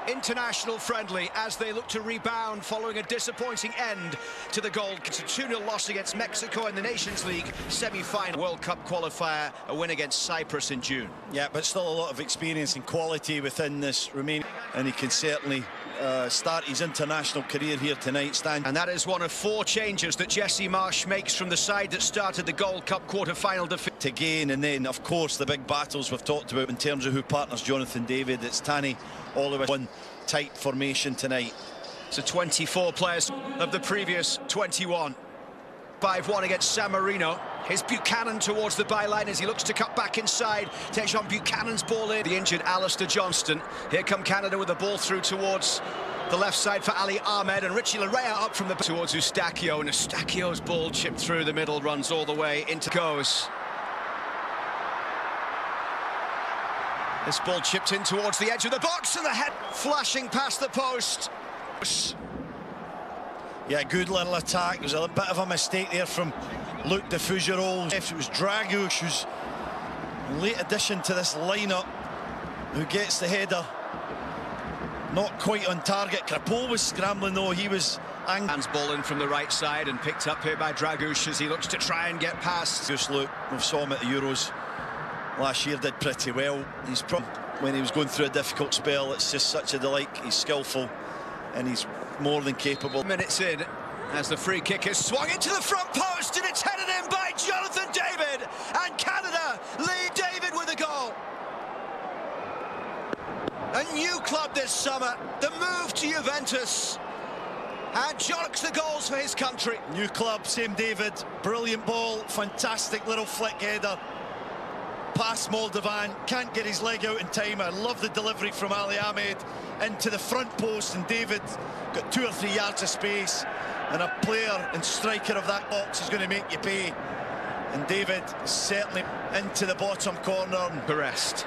International friendly as they look to rebound following a disappointing end to the goal. It's a 2-0 loss against Mexico in the Nations League semi-final. World Cup qualifier, a win against Cyprus in June. Yeah, but still a lot of experience and quality within this Romania, and he can certainly start his international career here tonight. And that is one of 4 changes that Jesse Marsch makes from the side that started the Gold Cup quarter-final defeat. To gain, and then, of course, the big battles we've talked about in terms of who partners Jonathan David. It's Tani all the way one tight formation tonight. So 24 players of the previous 21. 5-1 against San Marino. Here's Buchanan towards the byline as he looks to cut back inside. Tejon Buchanan's ball in. The injured Alistair Johnston. Here come Canada with the ball through towards the left side for Ali Ahmed, and Richie Larea up from the towards Eustachio, and Eustachio's ball chipped through the middle, runs all the way into goes. This ball chipped in towards the edge of the box, and the head flashing past the post. Yeah, good little attack. It was a bit of a mistake there from Luc de Fougerolles. It was Dragush who's a late addition to this lineup who gets the header. Not quite on target. Krapol was scrambling though, he was angry. Hands ball in from the right side and picked up here by Dragush as he looks to try and get past. Just look, we saw him at the Euros last year, did pretty well. He's when he was going through a difficult spell, it's just such a delight. He's skillful and he's more than capable. Minutes in as the free kick is swung into the front post, and it's headed in by Jonathan David, and Canada lead. David with a goal. A new club this summer, the move to Juventus, and jocks the goals for his country. New club, same David, brilliant ball, fantastic little flick header. Past Moldovan, can't get his leg out in time. I love the delivery from Ali Ahmed into the front post, and David got 2 or 3 yards of space, and a player and striker of that box is going to make you pay. And David certainly into the bottom corner. Berest.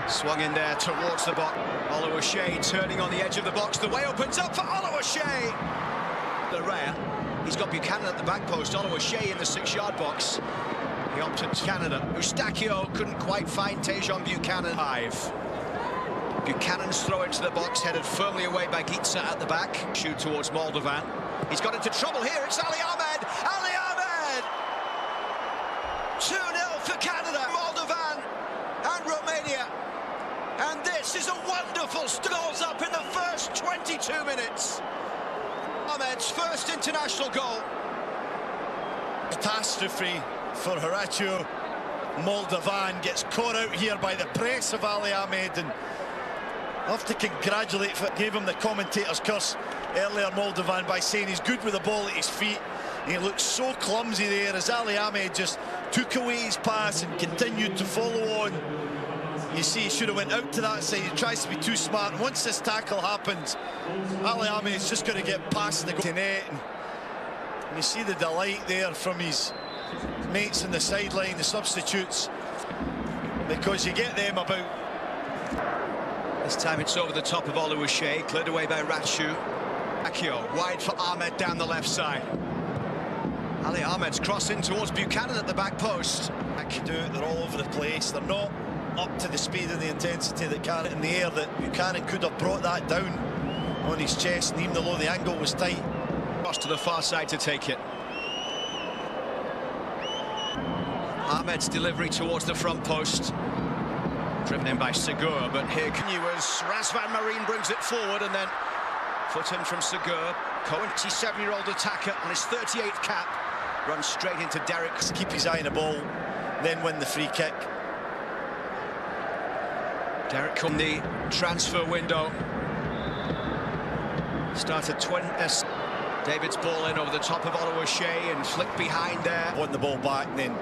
Swung in there towards the box. Oluwaseyi turning on the edge of the box. The way opens up for Oluwaseyi. Larea. He's got Buchanan at the back post. Oluwaseyi in the 6-yard box. He opted Canada. Eustachio couldn't quite find Tejon Buchanan. 5. Buchanan's throw into the box, headed firmly away by Gitsa at the back. Shoot towards Moldovan. He's got into trouble here. It's Ali Ahmed. Ali Ahmed! 2-0 for Canada. Moldovan and Romania. And this is a wonderful goals up in the first 22 minutes. Ahmed's first international goal. Catastrophe for Horacio. Moldovan gets caught out here by the press of Ali Ahmed, and I have to congratulate, gave him the commentator's curse earlier, Moldovan, by saying he's good with the ball at his feet. He looked so clumsy there as Ali Ahmed just took away his pass and continued to follow on. You see, he should have went out to that side. He tries to be too smart. And once this tackle happens, Ali Ahmed's just going to get past the net. And you see the delight there from his mates on the sideline, the substitutes, because you get them about. This time it's over the top of Oluwaseyi, cleared away by Ratchu. Akio wide for Ahmed down the left side. Ali Ahmed's cross in towards Buchanan at the back post. They're all over the place. They're not up to the speed and the intensity that Canada in the air, that Buchanan could have brought that down on his chest, and even though the angle was tight. Cross to the far side to take it. Ahmed's delivery towards the front post. Driven in by Segur, but here continues. Razvan Marin brings it forward, and then foot in from Segur. 27-year-old attacker on his 38th cap. Runs straight into Derek. Keep his eye on the ball, then win the free kick. Derek from the transfer window. Started 20. David's ball in over the top of Oluwaseyi and flicked behind there. Won the ball back, and then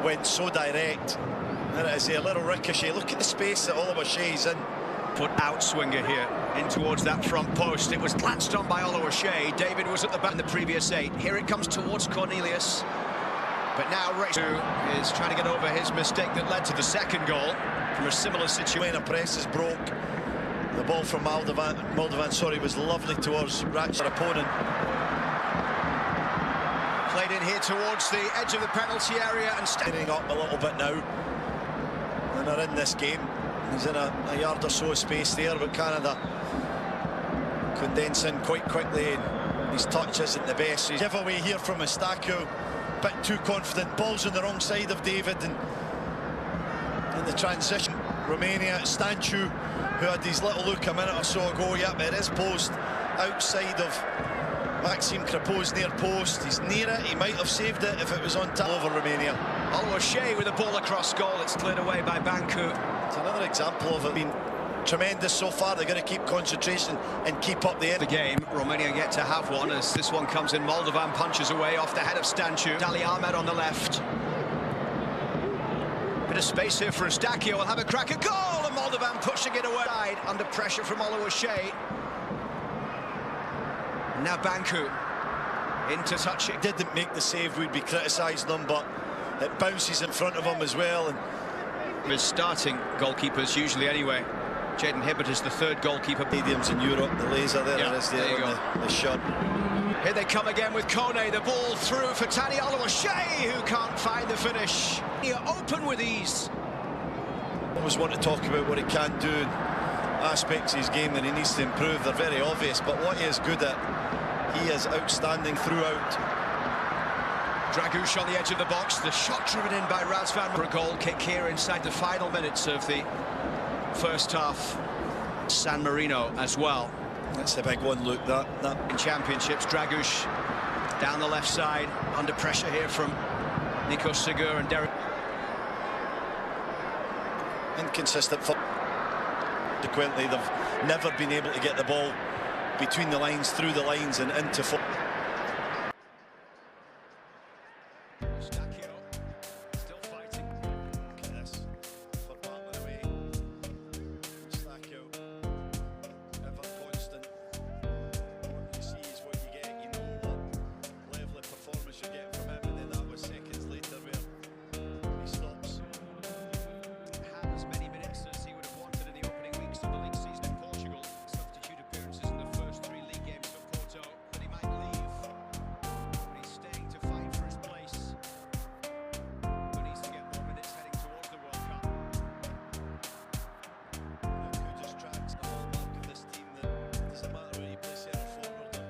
went so direct. There it is, a little ricochet. Look at the space that Oluwaseyi's in. Put out swinger here in towards that front post. It was glanced on by Oluwaseyi. David was at the back in the previous 8. Here it comes towards Cornelius. But now Resu is trying to get over his mistake that led to the second goal from a similar situation. When a press is broke, the ball from Moldovan, was lovely towards Ratch's opponent. Played in here towards the edge of the penalty area and standing up a little bit now. And they're in this game. He's in a yard or so of space there, but Canada condensing quite quickly, and his touch isn't the best. His giveaway here from Estacio, a bit too confident. Ball's on the wrong side of David, and in the transition, Romania, Stanciu, who had his little look a minute or so ago. Yep, it is post outside of Maxime Crepeau's near post. He's near it. He might have saved it if it was on top over Romania. Oluwaseyi with a ball across goal. It's cleared away by Banku. It's another example of it being tremendous so far. They're going to keep concentration and keep up the game. Romania yet to have one as this one comes in. Moldovan punches away off the head of Stanciu. Dali Ahmed on the left. Bit of space here for Estacio. Will have a crack at goal, and Moldovan pushing it away. Under pressure from Oluwaseyi. Now Banku into touching. Didn't make the save, we'd be criticising them, but it bounces in front of him as well. And his starting goalkeepers usually anyway. Jaden Hibbert is the third goalkeeper. Stadiums in Europe, the laser there, yeah, it is there, the shot. Here they come again with Kone, the ball through for Tani Oluwaseyi, who can't find the finish. You're open with ease. Always want to talk about what he can do, and aspects of his game that he needs to improve. They're very obvious, but what he is good at, he is outstanding throughout. Dragush on the edge of the box, the shot driven in by Razvan for a goal kick here inside the final minutes of the first half. San Marino as well. That's a big one, Luke, that. In championships, Dragush down the left side, under pressure here from Nico Sigur and Derek. Inconsistent. Consequently, they've never been able to get the ball between the lines, through the lines and into foot. Still fighting. Look at this. For Bartlett away. Estacio, ever constant. What you see is what you get. You know what level of performance you get from him, and then that was seconds later where he stops. Had as many minutes as he would have wanted in the opening weeks of the league season in Portugal. Substitute appearances in the first 3 league games for Porto, but he might leave. But he's staying to fight for his place. But needs to get more minutes heading towards the World Cup. Who just tracks the hallmark of this team, that doesn't matter where you play, centre forward or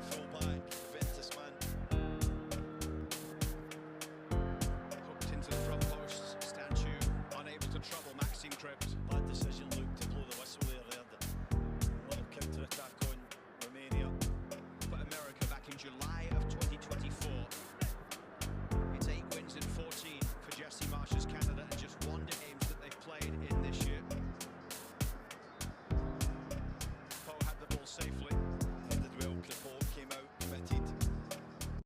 full back, Juventus man. Hooked into the front post. Stanciu unable to trouble Maxime Crepeau. Bad decisions.